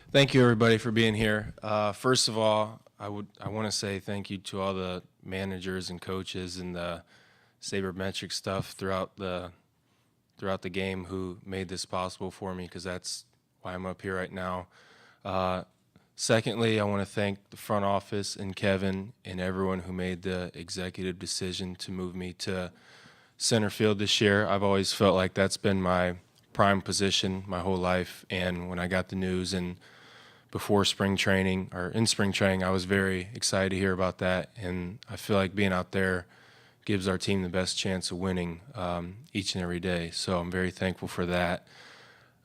Thank you, everybody, for being here. First of all, I want to say thank you to all the managers and coaches and the sabermetric stuff throughout the game who made this possible for me, because that's why I'm up here right now. Secondly, I want to thank the front office and Kevin and everyone who made the executive decision to move me to center field this year. I've always felt like that's been my prime position my whole life, and when I got the news and before spring training, or in spring training, I was very excited to hear about that, and I feel like being out there gives our team the best chance of winning each and every day, so I'm very thankful for that.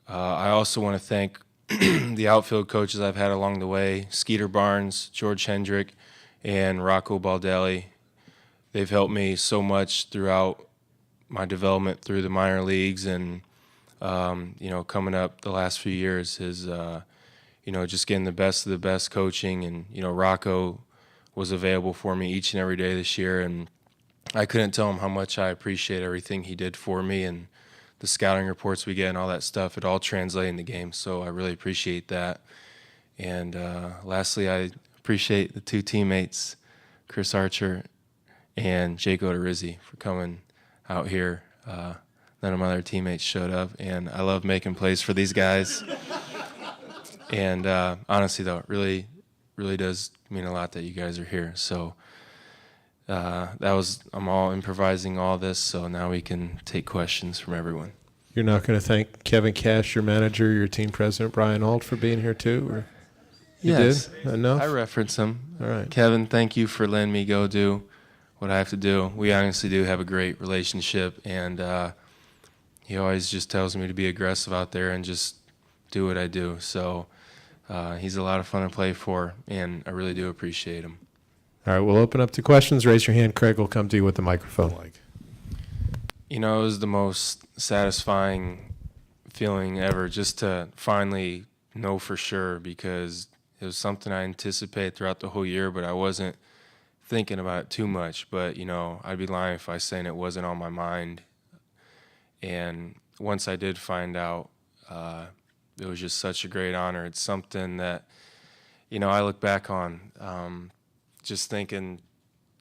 I also want to thank the outfield coaches I've had along the way, Skeeter Barnes, George Hendrick, and Rocco Baldelli. They've helped me so much throughout my development through the minor leagues, and coming up the last few years is just getting the best of the best coaching. And Rocco was available for me each and every day this year, and I couldn't tell him how much I appreciate everything he did for me, and the scouting reports we get and all that stuff. It all translates in the game, so I really appreciate that. And lastly, I appreciate the two teammates, Chris Archer and Jake Odorizzi, for coming out here. None of my other teammates showed up, and I love making plays for these guys. And honestly, though, it really, really does mean a lot that you guys are here. So I'm all improvising all this, so now we can take questions from everyone. You're not going to thank Kevin Cash, your manager, your team president, Brian Alt, for being here too? Or you yes, did? Enough? I reference him. All right. Kevin, thank you for letting me go do what I have to do. We honestly do have a great relationship, and he always just tells me to be aggressive out there and just do what I do. So he's a lot of fun to play for, and I really do appreciate him. All right, we'll open up to questions. Raise your hand. Craig will come to you with the microphone. It was the most satisfying feeling ever, just to finally know for sure, because it was something I anticipated throughout the whole year, but I wasn't thinking about it too much. But, I'd be lying if I was saying it wasn't on my mind. And once I did find out, it was just such a great honor. It's something that, I look back on just thinking,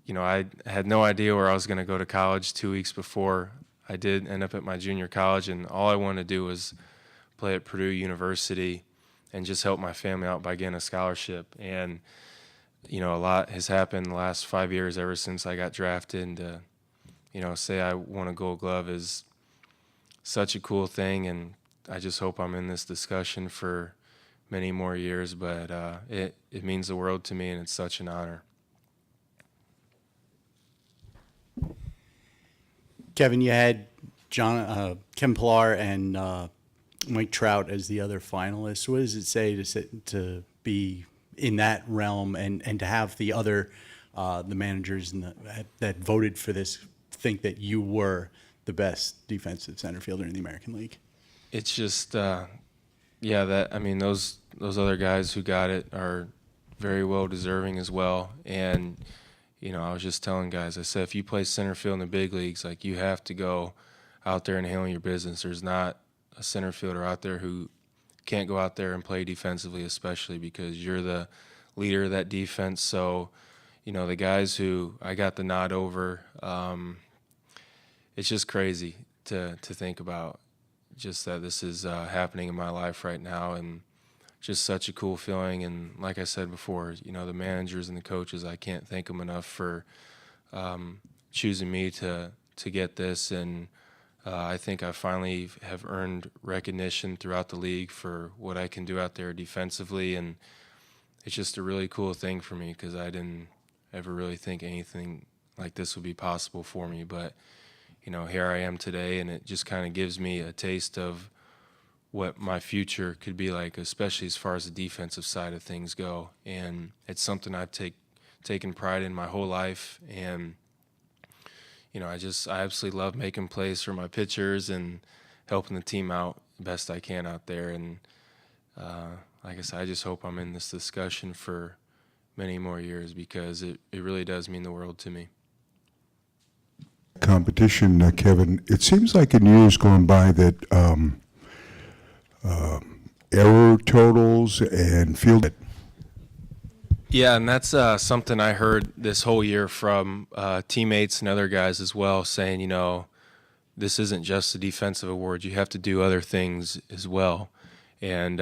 I had no idea where I was going to go to college 2 weeks before I did end up at my junior college, and all I wanted to do was play at Purdue University and just help my family out by getting a scholarship. And, a lot has happened the last 5 years ever since I got drafted, and to, say I won a Gold Glove is such a cool thing, and I just hope I'm in this discussion for many more years, but it means the world to me, and it's such an honor. Kevin, you had Kevin Pillar and Mike Trout as the other finalists. What does it say to be in that realm and to have the other the managers and that voted for this think that you were the best defensive center fielder in the American League? It's just those other guys who got it are very well deserving as well. And I was just telling guys, I said, if you play center field in the big leagues, like, you have to go out there and handle your business. There's not a center fielder out there who can't go out there and play defensively, especially because you're the leader of that defense. So, the guys who I got the nod over, it's just crazy to think about, just that this is happening in my life right now, and just such a cool feeling. And like I said before, the managers and the coaches, I can't thank them enough for choosing me to get this. And I think I finally have earned recognition throughout the league for what I can do out there defensively. And it's just a really cool thing for me, because I didn't ever really think anything like this would be possible for me. But, here I am today, and it just kind of gives me a taste of what my future could be like, especially as far as the defensive side of things go. And it's something I've taken pride in my whole life. And, I absolutely love making plays for my pitchers and helping the team out the best I can out there. And like I said, I just hope I'm in this discussion for many more years, because it really does mean the world to me. Competition, Kevin, it seems like in years gone by that error totals and field. Yeah, and that's something I heard this whole year from teammates and other guys as well, saying, this isn't just a defensive award. You have to do other things as well. And,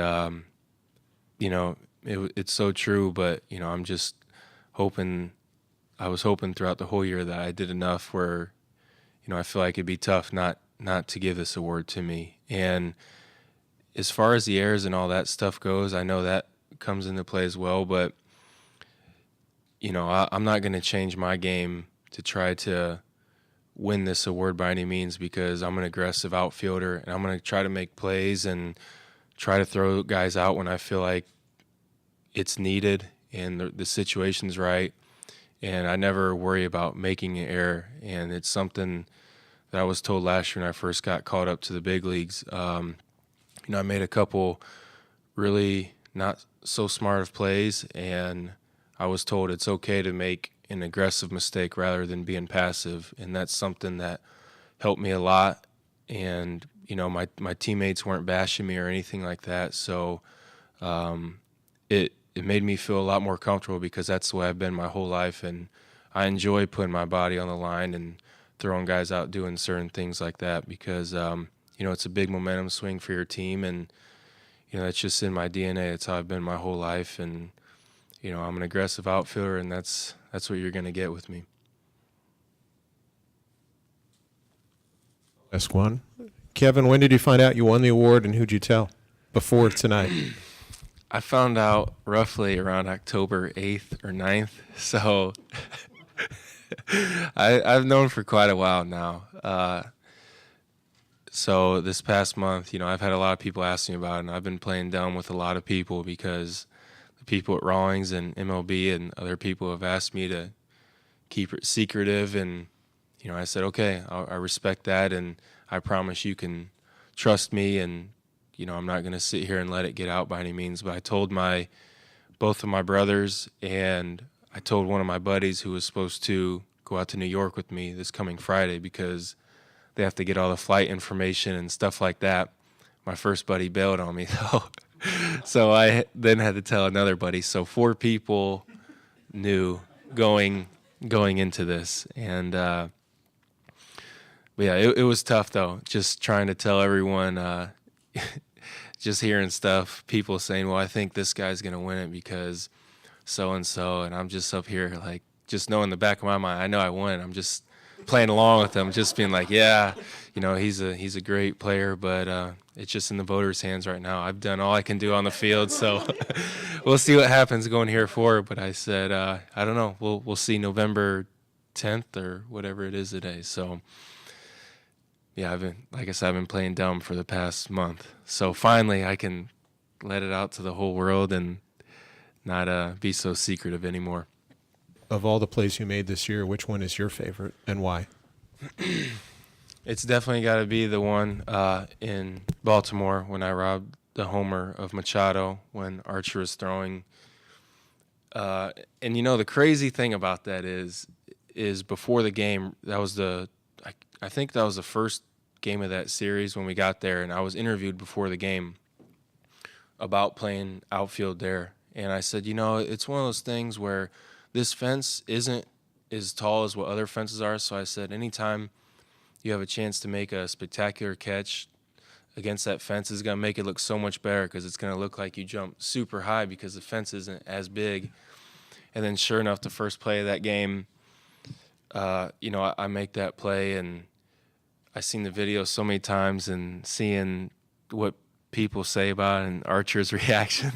it's so true, but, I'm just hoping – I was hoping throughout the whole year that I did enough where, I feel like it'd be tough not to give this award to me. And as far as the errors and all that stuff goes, I know that comes into play as well, but – I'm not going to change my game to try to win this award by any means, because I'm an aggressive outfielder and I'm going to try to make plays and try to throw guys out when I feel like it's needed and the situation's right. And I never worry about making an error. And it's something that I was told last year when I first got called up to the big leagues. I made a couple really not so smart of plays, and I was told it's okay to make an aggressive mistake rather than being passive, and that's something that helped me a lot. And my teammates weren't bashing me or anything like that, so it made me feel a lot more comfortable, because that's the way I've been my whole life, and I enjoy putting my body on the line and throwing guys out doing certain things like that, because it's a big momentum swing for your team, and it's just in my DNA. It's how I've been my whole life, and I'm an aggressive outfielder, and that's what you're going to get with me. Last one. Kevin, when did you find out you won the award, and who'd you tell before tonight? I found out roughly around October 8th or 9th, so I've known for quite a while now. So this past month, I've had a lot of people ask me about it, and I've been playing dumb with a lot of people, because the people at Rawlings and MLB and other people have asked me to keep it secretive, and I said, okay, I respect that, and I promise you can trust me, and I'm not going to sit here and let it get out by any means. But I told both of my brothers, and I told one of my buddies who was supposed to go out to New York with me this coming Friday, because they have to get all the flight information and stuff like that. My first buddy bailed on me, though. So I then had to tell another buddy. So 4 people knew going into this. And but yeah, it was tough, though, just trying to tell everyone, just hearing stuff, people saying, well, I think this guy's going to win it because so-and-so. And I'm just up here, like, just knowing in the back of my mind, I know I won. I'm just playing along with them, just being like, yeah, he's a great player, but it's just in the voters' hands right now. I've done all I can do on the field, so we'll see what happens going here forward. But I said, I don't know. We'll see November 10th or whatever it is today. So yeah, I've been playing dumb for the past month. So finally, I can let it out to the whole world and not be so secretive anymore. Of all the plays you made this year, which one is your favorite and why? It's definitely got to be the one in Baltimore when I robbed the homer of Machado when Archer was throwing. And the crazy thing about that is before the game, that was I think that was the first game of that series when we got there, and I was interviewed before the game about playing outfield there. And I said, it's one of those things where this fence isn't as tall as what other fences are. So I said, anytime you have a chance to make a spectacular catch against that fence, is going to make it look so much better, because it's going to look like you jumped super high because the fence isn't as big. And then sure enough, the first play of that game, I make that play, and I've seen the video so many times, and seeing what people say about it and Archer's reaction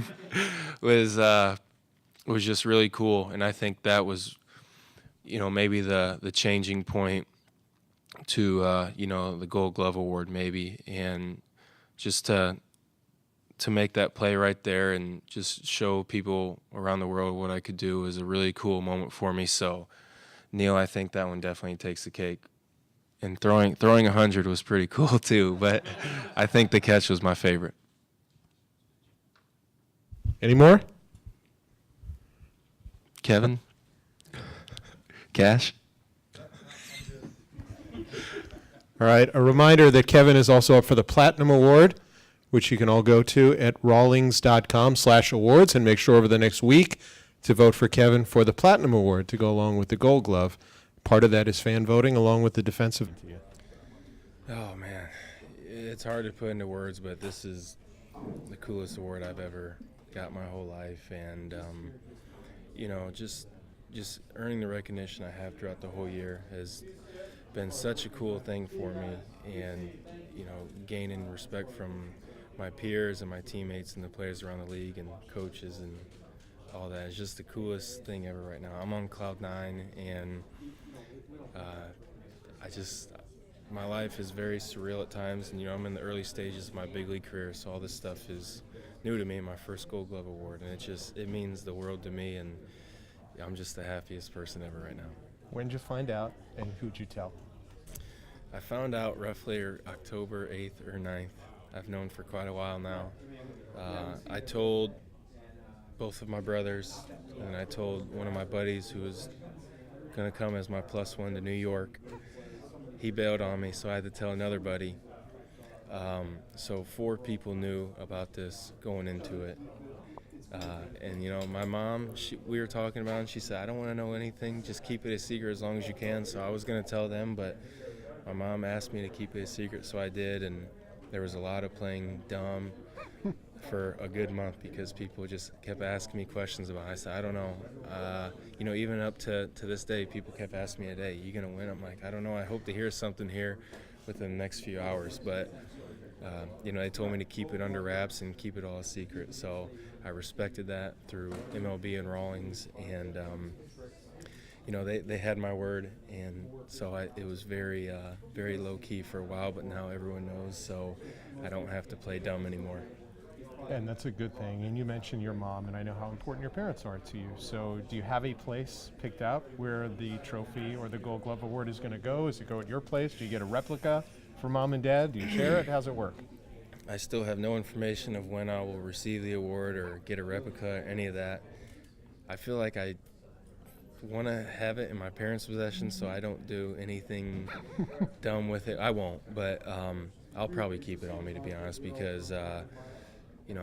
was just really cool. And I think that was, maybe the changing point to, the Gold Glove Award maybe. And just to make that play right there and just show people around the world what I could do was a really cool moment for me. So, Neil, I think that one definitely takes the cake. And throwing 100 was pretty cool too, but I think the catch was my favorite. Any more? Kevin? Cash? All right. A reminder that Kevin is also up for the Platinum Award, which you can all go to at rawlings.com/awards, and make sure over the next week to vote for Kevin for the Platinum Award to go along with the Gold Glove. Part of that is fan voting along with the defensive. Oh, man. It's hard to put into words, but this is the coolest award I've ever got my whole life. And, just earning the recognition I have throughout the whole year has been such a cool thing for me. And, gaining respect from my peers and my teammates and the players around the league and coaches and all that is just the coolest thing ever right now. I'm on cloud nine, and my life is very surreal at times, and I'm in the early stages of my big league career, so all this stuff is new to me. My first Gold Glove award, and it means the world to me, and I'm just the happiest person ever right now. When did you find out, and who'd you tell? I found out roughly October 8th or 9th. I've known for quite a while now. I told both of my brothers, and I told one of my buddies who was going to come as my +1 to New York. He bailed on me, so I had to tell another buddy. So 4 people knew about this going into it. And my mom, we were talking about it, and she said, I don't want to know anything, just keep it a secret as long as you can. So I was going to tell them, but my mom asked me to keep it a secret, so I did. And there was a lot of playing dumb for a good month because people just kept asking me questions about it. I said, I don't know. Even up to this day, people kept asking me a day, you going to win? I'm like, I don't know. I hope to hear something here within the next few hours. But, they told me to keep it under wraps and keep it all a secret. So I respected that through MLB and Rawlings. And, they had my word. And so it was very, very low-key for a while. But now everyone knows, so I don't have to play dumb anymore. And that's a good thing. And you mentioned your mom, and I know how important your parents are to you. So do you have a place picked out where the trophy or the Gold Glove Award is going to go? Does it go at your place? Do you get a replica for mom and dad? Do you share it? How's it work? I still have no information of when I will receive the award or get a replica or any of that. I feel like I want to have it in my parents' possession, so I don't do anything dumb with it. I won't, but I'll probably keep it on me, to be honest, because I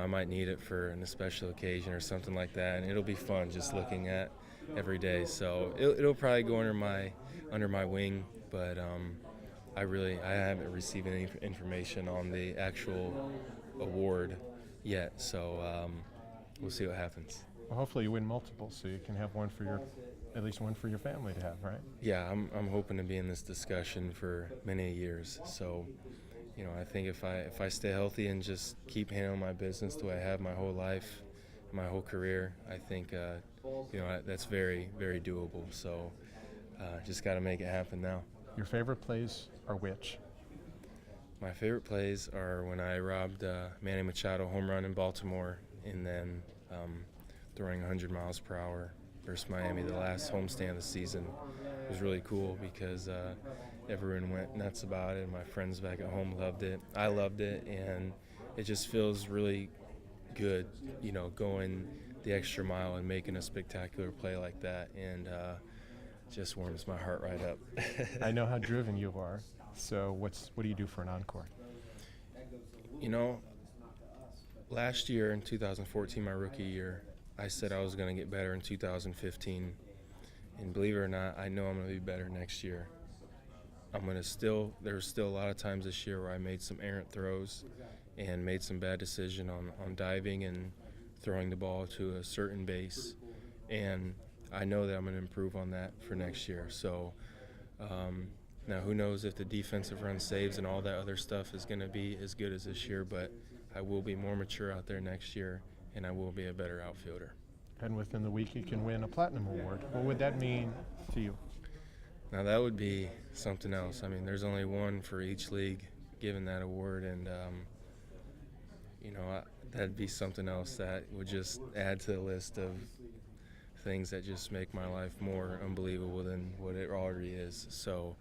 might need it for a special occasion or something like that, and it'll be fun just looking at every day. So it'll probably go under my wing, but I haven't received any information on the actual award yet. So we'll see what happens. Well, hopefully you win multiple, so you can have at least one for your family to have, right? Yeah, I'm hoping to be in this discussion for many years. So. I think if I stay healthy and just keep handling my business the way I have my whole life, my whole career, I think, that's very, very doable. So just got to make it happen now. Your favorite plays are which? My favorite plays are when I robbed Manny Machado home run in Baltimore, and then throwing 100 miles per hour versus Miami, the last homestand of the season. It was really cool because everyone went nuts about it. My friends back at home loved it. I loved it, and it just feels really good, going the extra mile and making a spectacular play like that, and just warms my heart right up. I know how driven you are. So what do you do for an encore? Last year in 2014, my rookie year, I said I was going to get better in 2015, and believe it or not, I know I'm going to be better next year. There's still a lot of times this year where I made some errant throws and made some bad decision on diving and throwing the ball to a certain base. And I know that I'm going to improve on that for next year. So now who knows if the defensive run saves and all that other stuff is going to be as good as this year, but I will be more mature out there next year, and I will be a better outfielder. And within the week you can win a Platinum Award. What would that mean to you? Now that would be something else. I mean, there's only one for each league given that award, and that'd be something else that would just add to the list of things that just make my life more unbelievable than what it already is. So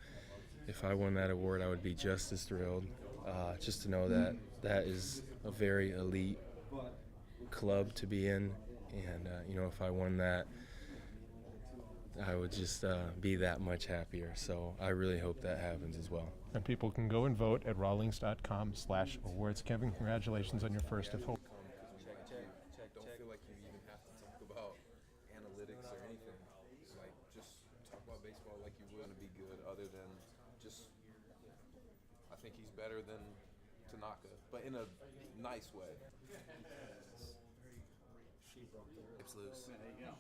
if I won that award, I would be just as thrilled, just to know that that is a very elite club to be in, and if I won that, I would just be that much happier. So I really hope that happens as well. And people can go and vote at rawlings.com/awards. Kevin, congratulations on your first of hope. Don't feel like you even have to talk about analytics or anything. Like, just talk about baseball like you would to be good, other than just, I think he's better than Tanaka, but in a nice way. It's loose. Yeah.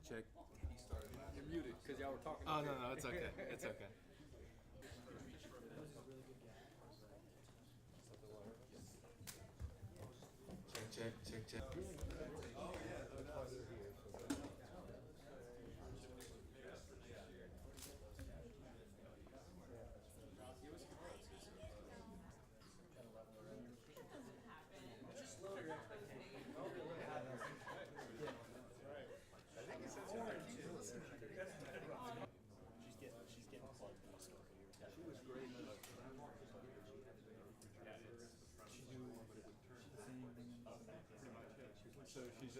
Check. He started last. You're muted because y'all were talking. Oh, no, it's okay. It's okay. Check. So she's